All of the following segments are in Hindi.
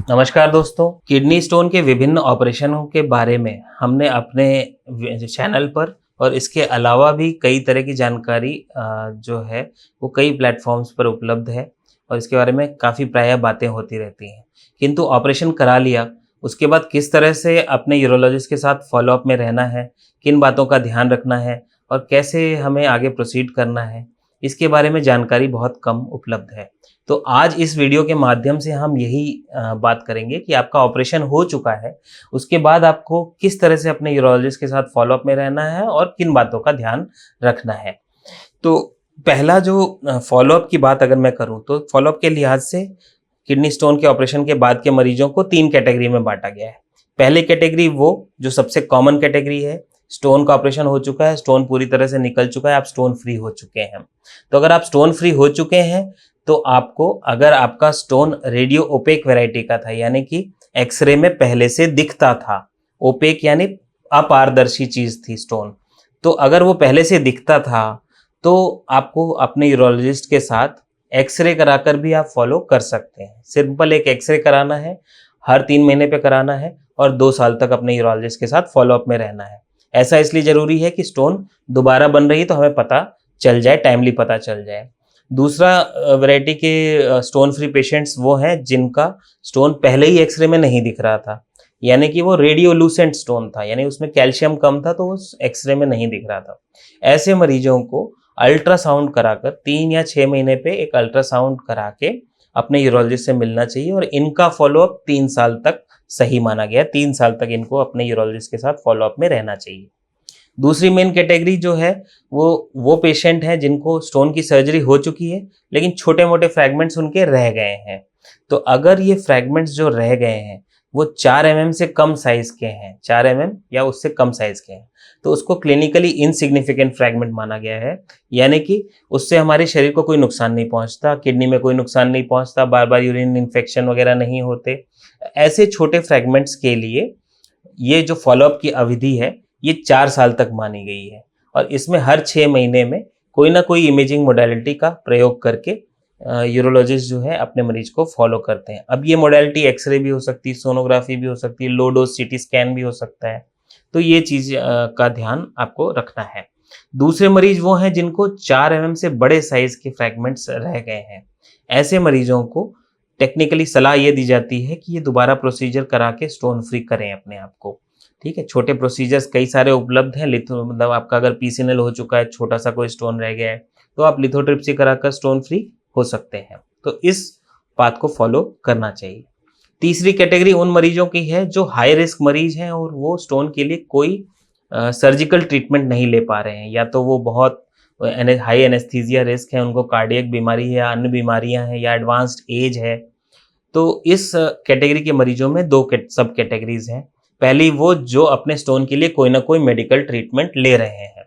नमस्कार दोस्तों, किडनी स्टोन के विभिन्न ऑपरेशनों के बारे में हमने अपने चैनल पर और इसके अलावा भी कई तरह की जानकारी जो है वो कई प्लेटफॉर्म्स पर उपलब्ध है और इसके बारे में काफ़ी प्रायः बातें होती रहती हैं। किंतु ऑपरेशन करा लिया, उसके बाद किस तरह से अपने यूरोलॉजिस्ट के साथ फॉलोअप में रहना है, किन बातों का ध्यान रखना है और कैसे हमें आगे प्रोसीड करना है, इसके बारे में जानकारी बहुत कम उपलब्ध है। तो आज इस वीडियो के माध्यम से हम यही बात करेंगे कि आपका ऑपरेशन हो चुका है, उसके बाद आपको किस तरह से अपने यूरोलॉजिस्ट के साथ फॉलोअप में रहना है और किन बातों का ध्यान रखना है। तो पहला जो फॉलोअप की बात अगर मैं करूं तो फॉलोअप के लिहाज से किडनी स्टोन के ऑपरेशन के बाद के मरीजों को 3 कैटेगरी में बांटा गया है। पहली कैटेगरी वो जो सबसे कॉमन कैटेगरी है, स्टोन का ऑपरेशन हो चुका है, स्टोन पूरी तरह से निकल चुका है, आप स्टोन फ्री हो चुके हैं। तो अगर आप स्टोन फ्री हो चुके हैं तो आपको, अगर आपका स्टोन रेडियो ओपेक वैरायटी का था, यानी कि एक्सरे में पहले से दिखता था, ओपेक यानी अपारदर्शी चीज थी स्टोन, तो अगर वो पहले से दिखता था तो आपको अपने यूरोलॉजिस्ट के साथ एक्सरे कराकर भी आप फॉलो कर सकते हैं। सिंपल एक एक्सरे कराना है, हर 3 महीने पे कराना है और 2 साल तक अपने यूरोलॉजिस्ट के साथ फॉलोअप में रहना है। ऐसा इसलिए जरूरी है कि स्टोन दोबारा बन रही है तो हमें पता चल जाए, टाइमली पता चल जाए। दूसरा वैरायटी के स्टोन फ्री पेशेंट्स वो हैं जिनका स्टोन पहले ही एक्सरे में नहीं दिख रहा था, यानी कि वो रेडियोलूसेंट स्टोन था, यानी उसमें कैल्शियम कम था तो वो एक्सरे में नहीं दिख रहा था। ऐसे मरीजों को अल्ट्रासाउंड कराकर 3 या 6 महीने पे एक अल्ट्रासाउंड करा के अपने यूरोलॉजिस्ट से मिलना चाहिए और इनका फॉलोअप 3 साल तक सही माना गया। 3 साल तक इनको अपने यूरोलॉजिस्ट के साथ फॉलोअप में रहना चाहिए। दूसरी मेन कैटेगरी जो है वो पेशेंट हैं जिनको स्टोन की सर्जरी हो चुकी है लेकिन छोटे मोटे फ्रैगमेंट्स उनके रह गए हैं। तो अगर ये फ्रैगमेंट्स जो रह गए हैं वो 4 mm से कम साइज के हैं, 4 mm या उससे कम साइज के हैं, तो उसको क्लिनिकली इनसिग्निफिकेंट फ्रैगमेंट माना गया है, यानी कि उससे हमारे शरीर को कोई नुकसान नहीं पहुंचता, किडनी में कोई नुकसान नहीं पहुंचता, बार बार यूरिन इन्फेक्शन वगैरह नहीं होते। ऐसे छोटे फ्रैगमेंट्स के लिए ये जो फॉलोअप की अवधि है ये 4 साल तक मानी गई है और इसमें हर 6 महीने में कोई ना कोई इमेजिंग मोडालिटी का प्रयोग करके यूरोलॉजिस्ट जो है अपने मरीज को फॉलो करते हैं। अब ये मोडालिटी एक्सरे भी हो सकती है, सोनोग्राफी भी हो सकती है, लो डोज सीटी स्कैन भी हो सकता है। तो ये चीज का ध्यान आपको रखना है। दूसरे मरीज वो हैं जिनको 4 mm से बड़े साइज के फ्रैगमेंट्स रह गए हैं। ऐसे मरीजों को टेक्निकली सलाह ये दी जाती है कि ये दोबारा प्रोसीजर करा के स्टोन फ्री करें अपने आप को। ठीक है, छोटे प्रोसीजर्स कई सारे उपलब्ध हैं। मतलब आपका अगर पीसीएनएल हो चुका है, छोटा सा कोई स्टोन रह गया है, तो आप लिथोट्रिप्सी कराकर स्टोन फ्री हो सकते हैं। तो इस बात को फॉलो करना चाहिए। तीसरी कैटेगरी उन मरीजों की है जो हाई रिस्क मरीज हैं और वो स्टोन के लिए कोई सर्जिकल ट्रीटमेंट नहीं ले पा रहे हैं, या तो वो बहुत हाई एनेस्थीसिया रिस्क है, उनको कार्डियक बीमारी है या अन्य बीमारियां हैं या एडवांस्ड एज है। तो इस कैटेगरी के मरीजों में 2 सब कैटेगरीज हैं। पहली वो जो अपने स्टोन के लिए कोई ना कोई मेडिकल ट्रीटमेंट ले रहे हैं,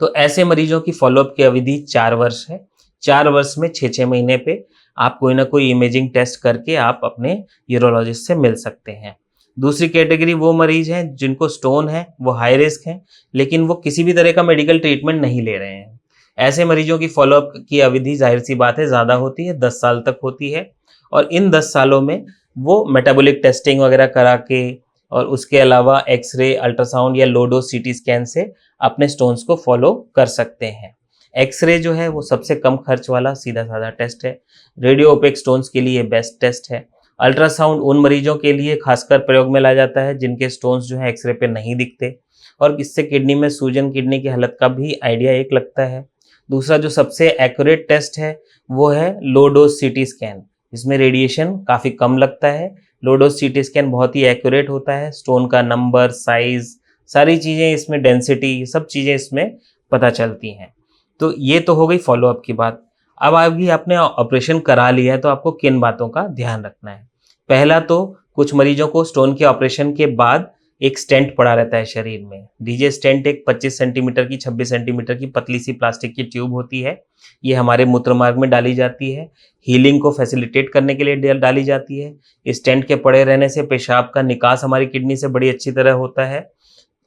तो ऐसे मरीजों की फॉलोअप की अवधि 4 वर्ष है। 4 वर्ष में 6-6 महीने पे आप कोई ना कोई इमेजिंग टेस्ट करके आप अपने यूरोलॉजिस्ट से मिल सकते हैं। दूसरी कैटेगरी वो मरीज हैं जिनको स्टोन है, वो हाई रिस्क हैं, लेकिन वो किसी भी तरह का मेडिकल ट्रीटमेंट नहीं ले रहे हैं। ऐसे मरीजों की फॉलोअप की अवधि जाहिर सी बात है ज़्यादा होती है, 10 साल तक होती है और इन 10 सालों में वो मेटाबॉलिक टेस्टिंग वगैरह करा के और उसके अलावा एक्सरे, अल्ट्रासाउंड या लो डोज सीटी स्कैन से अपने स्टोन्स को फॉलो कर सकते हैं। एक्सरे जो है वो सबसे कम खर्च वाला सीधा साधा टेस्ट है। रेडियो ओपेक स्टोन्स के लिए बेस्ट टेस्ट है। अल्ट्रासाउंड उन मरीजों के लिए खासकर प्रयोग में लाया जाता है जिनके स्टोन्स जो है एक्सरे पे नहीं दिखते और इससे किडनी में सूजन, किडनी की हालत का भी आइडिया एक लगता है। दूसरा जो सबसे एक्यूरेट टेस्ट है वो है लो डोज सीटी स्कैन। इसमें रेडिएशन काफ़ी कम लगता है। लो डोज सीटी स्कैन बहुत ही एक्यूरेट होता है। स्टोन का नंबर, साइज, सारी चीज़ें इसमें, डेंसिटी, सब चीज़ें इसमें पता चलती हैं। तो ये तो हो गई फॉलोअप की बात। अब अभी आपने ऑपरेशन करा लिया है तो आपको किन बातों का ध्यान रखना है। पहला तो कुछ मरीजों को स्टोन के ऑपरेशन के बाद एक स्टेंट पड़ा रहता है शरीर में। डीजे स्टेंट एक 25 सेंटीमीटर की, 26 सेंटीमीटर की पतली सी प्लास्टिक की ट्यूब होती है। ये हमारे मूत्रमार्ग में डाली जाती है, हीलिंग को फैसिलिटेट करने के लिए डाली जाती है। स्टेंट के पड़े रहने से पेशाब का निकास हमारी किडनी से बड़ी अच्छी तरह होता है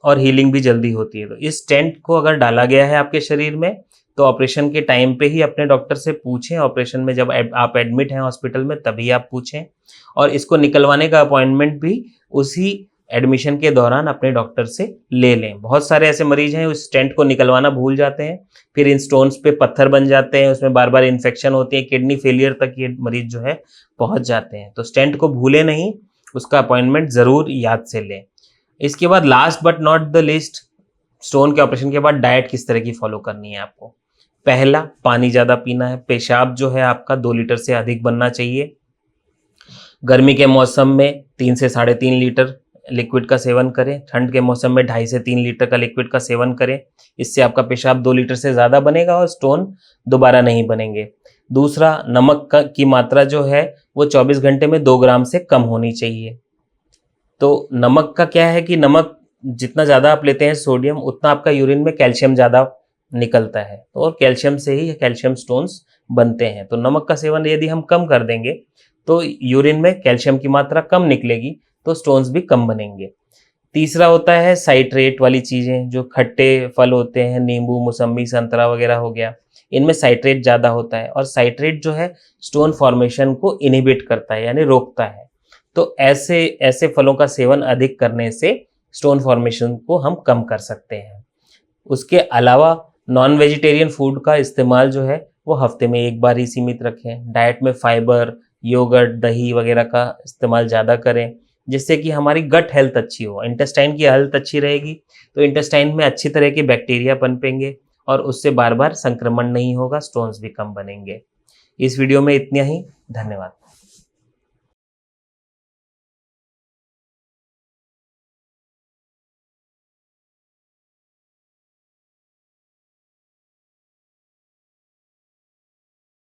और हीलिंग भी जल्दी होती है। तो इस स्टेंट को अगर डाला गया है आपके शरीर में, तो ऑपरेशन के टाइम पे ही अपने डॉक्टर से पूछें। ऑपरेशन में जब आप एडमिट हैं हॉस्पिटल में तभी आप पूछें, और इसको निकलवाने का अपॉइंटमेंट भी उसी एडमिशन के दौरान अपने डॉक्टर से ले लें। बहुत सारे ऐसे मरीज हैं उस स्टेंट को निकलवाना भूल जाते हैं, फिर इन स्टोन्स पे पत्थर बन जाते हैं, उसमें बार बार इन्फेक्शन होती है, किडनी फेलियर तक ये मरीज जो है पहुंच जाते हैं। तो स्टेंट को भूले नहीं, उसका अपॉइंटमेंट जरूर याद से लें। इसके बाद last but not the list, stone के ऑपरेशन के बाद डाइट किस तरह की फॉलो करनी है आपको। पहला, पानी ज्यादा पीना है। पेशाब जो है आपका 2 लीटर से अधिक बनना चाहिए। गर्मी के मौसम में 3 से 3.5 लीटर लिक्विड का सेवन करें। ठंड के मौसम में 2.5 से 3 लीटर का लिक्विड का सेवन करें। इससे आपका पेशाब 2 लीटर से ज़्यादा बनेगा और स्टोन दोबारा नहीं बनेंगे। दूसरा, नमक की मात्रा जो है वो 24 घंटे में 2 ग्राम से कम होनी चाहिए। तो नमक का क्या है कि नमक जितना ज़्यादा आप लेते हैं सोडियम, उतना आपका यूरिन में कैल्शियम ज़्यादा निकलता है, और कैल्शियम से ही कैल्शियम स्टोन्स बनते हैं। तो नमक का सेवन यदि हम कम कर देंगे तो यूरिन में कैल्शियम की मात्रा कम निकलेगी, तो स्टोन्स भी कम बनेंगे। तीसरा होता है साइट्रेट वाली चीज़ें, जो खट्टे फल होते हैं, नींबू, मौसम्बी, संतरा वगैरह हो गया, इनमें साइट्रेट ज़्यादा होता है, और साइट्रेट जो है स्टोन फॉर्मेशन को इनहिबिट करता है, यानी रोकता है। तो ऐसे ऐसे फलों का सेवन अधिक करने से स्टोन फॉर्मेशन को हम कम कर सकते हैं। उसके अलावा नॉन वेजिटेरियन फूड का इस्तेमाल जो है वो हफ्ते में 1 बार ही सीमित रखें। डाइट में फाइबर, योगर्ट, दही वगैरह का इस्तेमाल ज़्यादा करें, जिससे कि हमारी गट हेल्थ अच्छी हो। इंटेस्टाइन की हेल्थ अच्छी रहेगी तो इंटेस्टाइन में अच्छी तरह के बैक्टीरिया पनपेंगे और उससे बार बार संक्रमण नहीं होगा, स्टोन्स भी कम बनेंगे। इस वीडियो में इतना ही। धन्यवाद।